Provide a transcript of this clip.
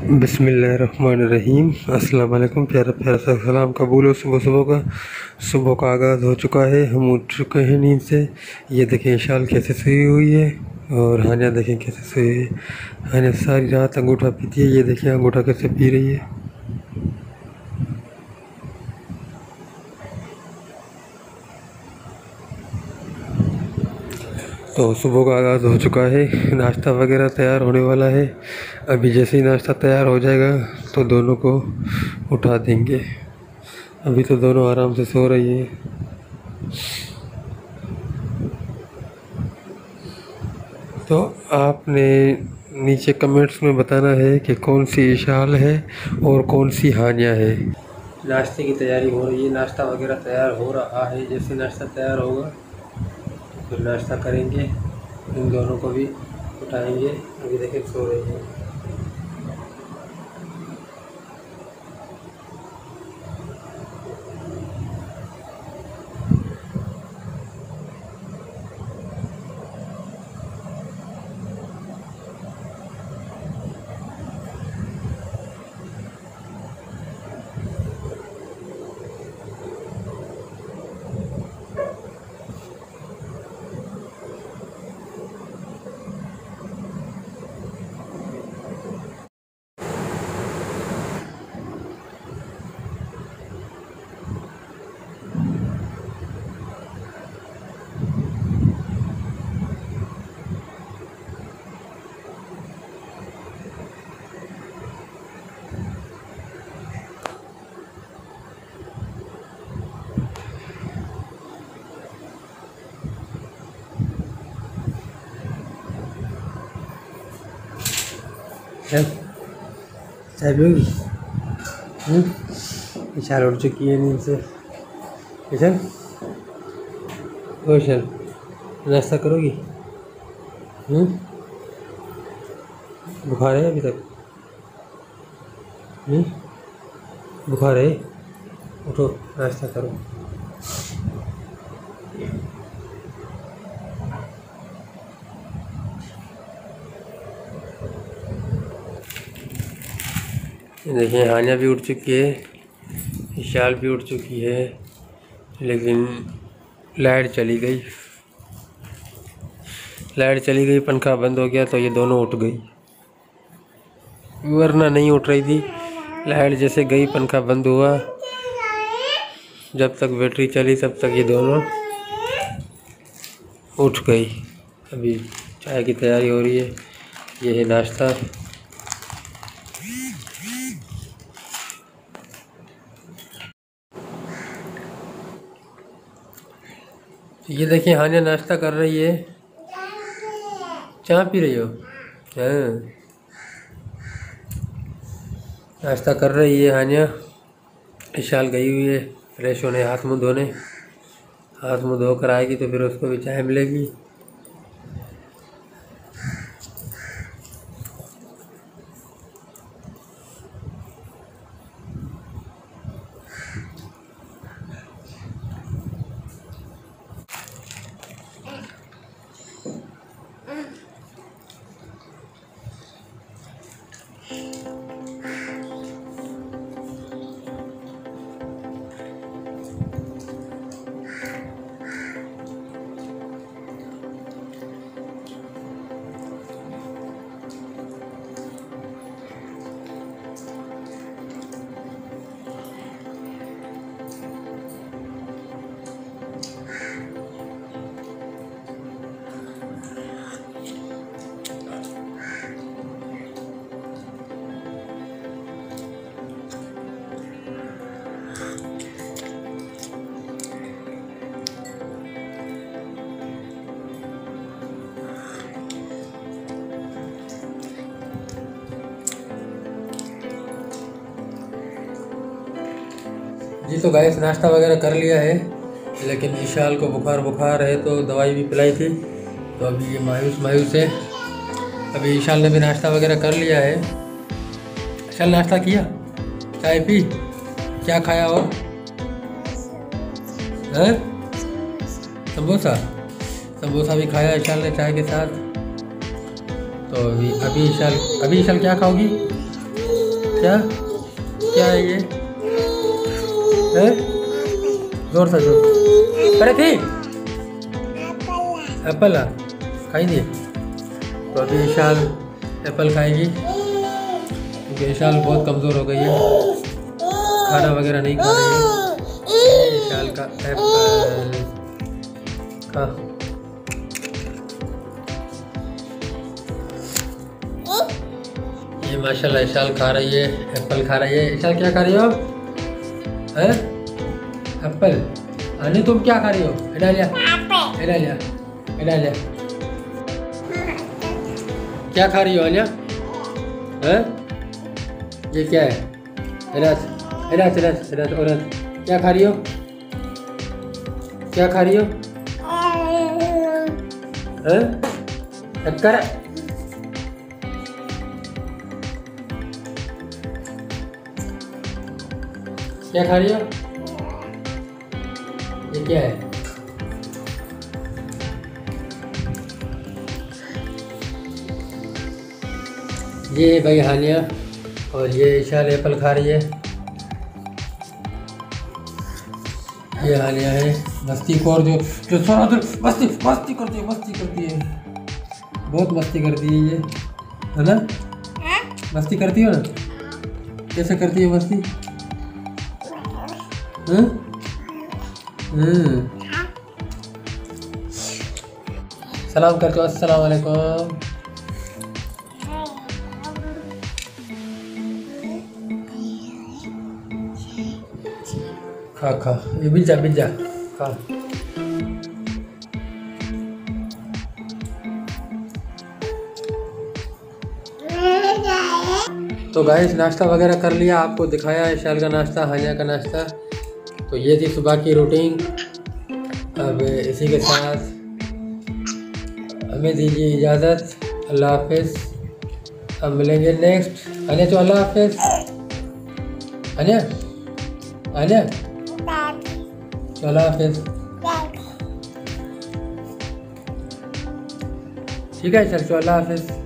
बिस्मिल्लाहिर्रहमानिर्रहीम। अस्सलाम वालेकुम। प्यारा प्यारा सा सलाम कबूल हो। सुबह का आगाज़ हो चुका है। हम उठ चुके हैं नींद से। ये देखें शाल कैसे सोई हुई है और हानिया देखें कैसे सोई है। हानिया सारी रात अंगूठा पीती है। ये देखें अंगूठा कैसे पी रही है। तो सुबह का आगाज़ हो चुका है। नाश्ता वगैरह तैयार होने वाला है। अभी जैसे ही नाश्ता तैयार हो जाएगा तो दोनों को उठा देंगे। अभी तो दोनों आराम से सो रही है। तो आपने नीचे कमेंट्स में बताना है कि कौन सी इशाल है और कौन सी हानिया है। नाश्ते की तैयारी हो रही है। नाश्ता वगैरह तैयार हो रहा है। जैसे नाश्ता तैयार होगा तो फिर नाश्ता करेंगे। इन दोनों को भी उठाएंगे। अभी देखें सो रही है। चाय पियोगी? इशाल उठ चुकी है नींद से। इशाल इशाल नाश्ता करोगी? बुखार है अभी तक? बुखार है? उठो नाश्ता करो। देखिए हानिया भी उठ चुकी है, इशाल भी उठ चुकी है, लेकिन लाइट चली गई। पंखा बंद हो गया तो ये दोनों उठ गई, वरना नहीं उठ रही थी। लाइट जैसे गई पंखा बंद हुआ, जब तक बैटरी चली तब तक ये दोनों उठ गई। अभी चाय की तैयारी हो रही है। ये है नाश्ता। ये देखिए हानिया नाश्ता कर रही है। चाय पी रही हो? हाँ, नाश्ता कर रही है हानिया। इशाल गई हुई है फ्रेश होने, हाथ मुँह धोने। हाथ मुँह धोकर आएगी तो फिर उसको भी चाय मिलेगी। जी तो गाइस नाश्ता वगैरह कर लिया है, लेकिन इशाल को बुखार है तो दवाई भी पिलाई थी, तो अभी ये मायूस है। अभी इशाल ने भी नाश्ता वगैरह कर लिया है। इशाल नाश्ता किया, चाय पी, क्या खाया और है? समोसा भी खाया इशाल ने चाय के साथ। तो अभी इशाल क्या खाओगी? क्या क्या है ये है? जोर से जोर अरे थी एप्पल खाएंगे। तो अभी ईशाल एप्पल खाएगी क्योंकि ईशाल बहुत कमज़ोर हो गई है, खाना वगैरह नहीं खा रही है। ईशाल का एप्पल खा। ये माशाल्लाह ईशाल खा रही है, एप्पल खा रही है। ईशाल क्या खा रही हो हैं? एप्पल। अने तुम क्या खा रही हो? इडालिया इडालिया इडालिया क्या खा रही हो आलिया? हैं? ये क्या है? Ira's Ira's Ira's Ira's Ira's क्या खा रही हो? क्या खा रही हो? हैं? टक्कर क्या खा रही हो? ये क्या है? ये भाई हानिया और ये ईशाल एप्पल खा रही है। ये हानिया है मस्तीखोर जो जो सारा दिन मस्ती मस्ती करती है, बहुत मस्ती करती है ये, है ना? मस्ती करती हो ना? कैसे करती है मस्ती? सलाम करके अस्सलाम वालेकुम। खा खा ये बिजा बिजा खा। तो गाइस नाश्ता वगैरह कर लिया, आपको दिखाया ईशाल का नाश्ता, हानिया का नाश्ता। तो ये थी सुबह की रूटीन। अब इसी के साथ हमें दीजिए इजाज़त, अल्लाह हाफिज़। अब मिलेंगे नेक्स्ट। हानिया तो अल्लाह हाफिज़। हानिया हानिया अल्लाह हाफिज़। ठीक है चल, अल्लाह हाफिज़।